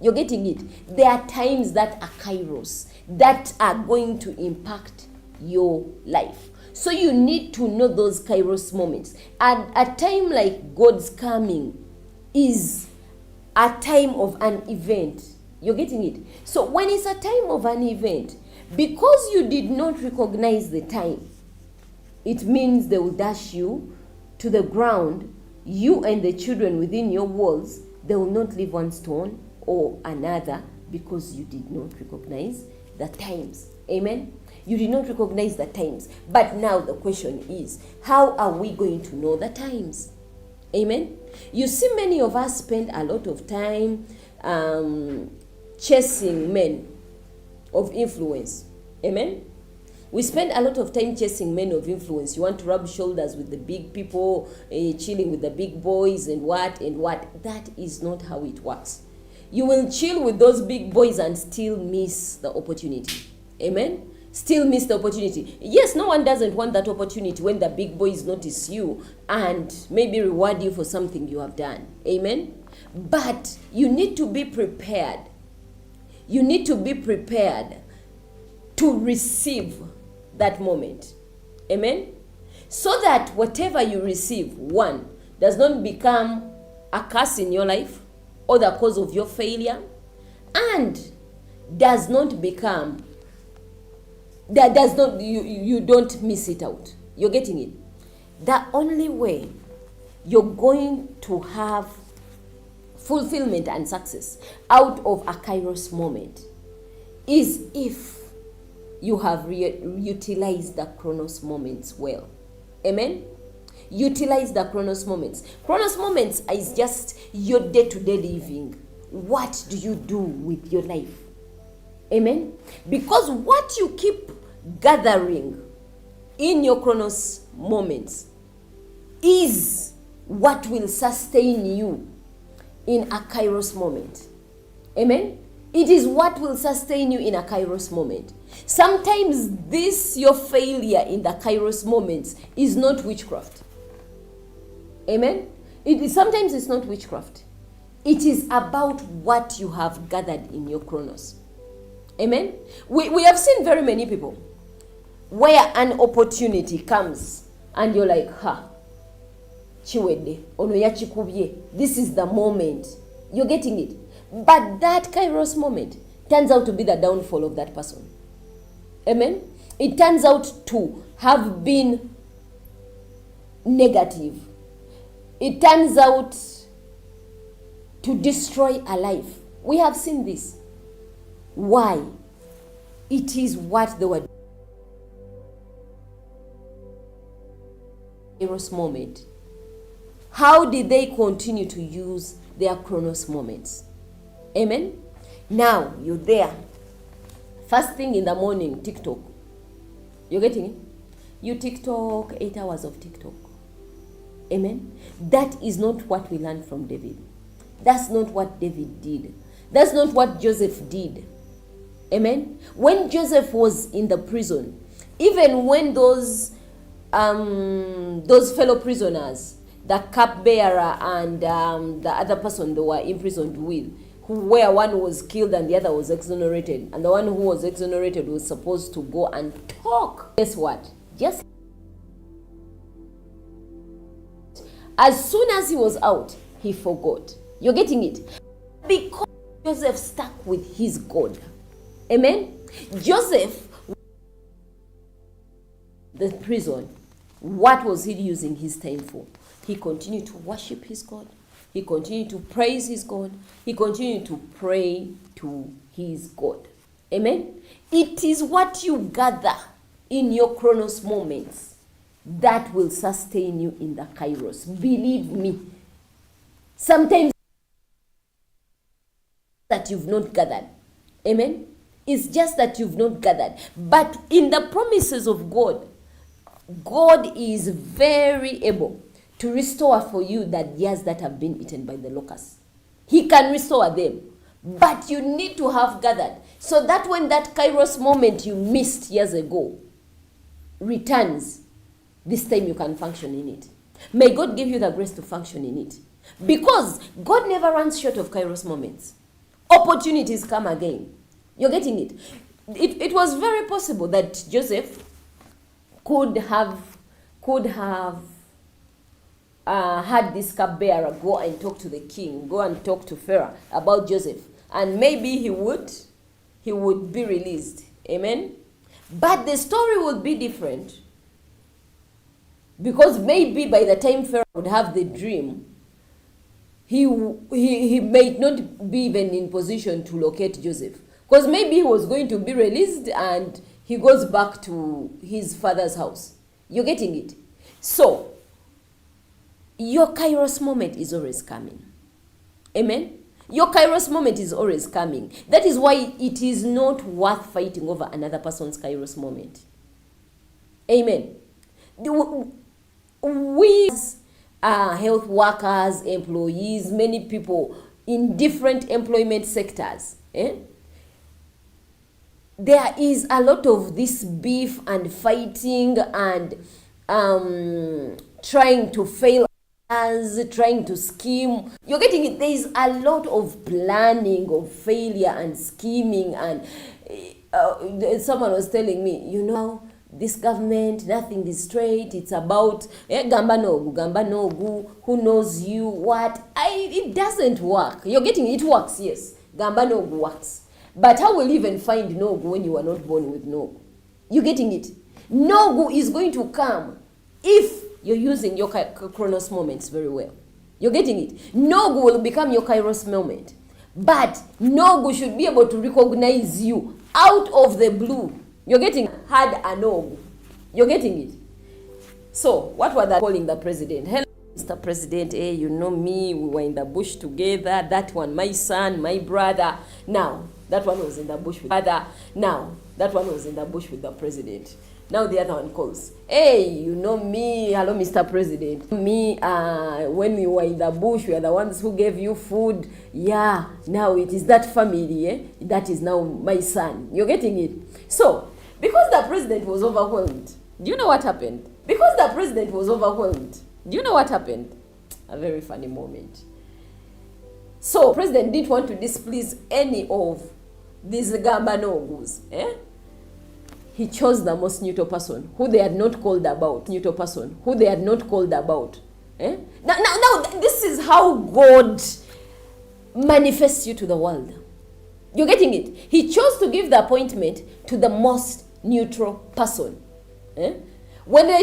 You're getting it? There are times that are kairos, that are going to impact your life. So you need to know those kairos moments. And a time like God's coming is a time of an event. You're getting it? So when it's a time of an event, because you did not recognize the time, it means they will dash you to the ground. You and the children within your walls, they will not leave one stone or another, because you did not recognize the times. Amen? You did not recognize the times. But now the question is, how are we going to know the times? Amen? You see, many of us spend a lot of time chasing men of influence. Amen? We spend a lot of time chasing men of influence. You want to rub shoulders with the big people, chilling with the big boys and what and what. That is not how it works. You will chill with those big boys and still miss the opportunity. Amen? Still miss the opportunity. Yes, no one doesn't want that opportunity when the big boys notice you and maybe reward you for something you have done. Amen? But you need to be prepared. You need to be prepared to receive that moment. Amen? So that whatever you receive, one, does not become a curse in your life or the cause of your failure, and does not become, that does not, you don't miss it out. You're getting it? The only way you're going to have fulfillment and success out of a kairos moment is if you have utilized the chronos moments well. Amen? Utilize the chronos moments. Chronos moments is just your day-to-day living. What do you do with your life? Amen? Because what you keep gathering in your chronos moments is what will sustain you in a kairos moment. Amen? It is what will sustain you in a kairos moment. Sometimes this, your failure in the kairos moments, is not witchcraft. Amen? Sometimes it's not witchcraft. It is about what you have gathered in your chronos. Amen? We have seen very many people where an opportunity comes and you're like, chiwede, ono yachikubye. This is the moment. You're getting it. But that kairos moment turns out to be the downfall of that person. Amen? It turns out to have been negative. It turns out to destroy a life. We have seen this. Why? It is what they were. Kairos moment. How did they continue to use their chronos moments? Amen? Now, you're there. First thing in the morning, TikTok. You're getting it? You TikTok, 8 hours of TikTok. Amen? That is not what we learned from David. That's not what David did. That's not what Joseph did. Amen? When Joseph was in the prison, even when those fellow prisoners, the cupbearer and the other person they were imprisoned with, where one was killed and the other was exonerated, and the one who was exonerated was supposed to go and talk. Guess what? Just as soon as he was out, he forgot. You're getting it? Because Joseph stuck with his God. Amen? Joseph, the prison, what was he using his time for? He continued to worship his God. He continued to praise his God. He continued to pray to his God. Amen? It is what you gather in your chronos moments that will sustain you in the kairos. Believe me. Sometimes that you've not gathered. Amen? It's just that you've not gathered. But in the promises of God, God is very able to restore for you the years that have been eaten by the locusts. He can restore them. But you need to have gathered so that when that kairos moment you missed years ago returns, this time you can function in it. May God give you the grace to function in it. Because God never runs short of kairos moments. opportunities come again. You're getting it? It was very possible that Joseph could have had this cupbearer go and talk to the king, go and talk to Pharaoh about Joseph, and maybe he would be released. Amen. But the story would be different, because maybe by the time Pharaoh would have the dream, he may not be even in position to locate Joseph, because maybe he was going to be released and he goes back to his father's house. You're getting it? So your Kairos moment is always coming. Amen. Your Kairos moment is always coming. That is why it is not worth fighting over another person's Kairos moment. Amen. We as health workers, employees, many people in different employment sectors, there is a lot of this beef and fighting and trying to fail, trying to scheme. You're getting it? There is a lot of planning of failure and scheming, and someone was telling me, this government, nothing is straight. It's about gamba nogu, who knows you, what. It doesn't work. You're getting it? It works, yes. Gamba nogu works. But how will you even find Nogu when you are not born with Nogu? You're getting it? Nogu is going to come if you're using your Chronos moments very well. You're getting it? Nogu will become your Kairos moment. But Nogu should be able to recognize you out of the blue. You're getting it? Had a Nogu. You're getting it? So, what were they calling the president? Hello, Mr. President, you know me, we were in the bush together. That one, my son, my brother. Now, that one was in the bush with father. Now, that one was in the bush with the president. Now the other one calls, hey, you know me, hello, Mr. President. Me, when we were in the bush, we are the ones who gave you food. Yeah, now it is that family, that is now my son. You're getting it? So, because the president was overwhelmed, do you know what happened? Because the president was overwhelmed, do you know what happened? A very funny moment. So, the president didn't want to displease any of these Gamba Nogus. He chose the most neutral person who they had not called about. Neutral person who they had not called about. Now, this is how God manifests you to the world. You're getting it? He chose to give the appointment to the most neutral person. When they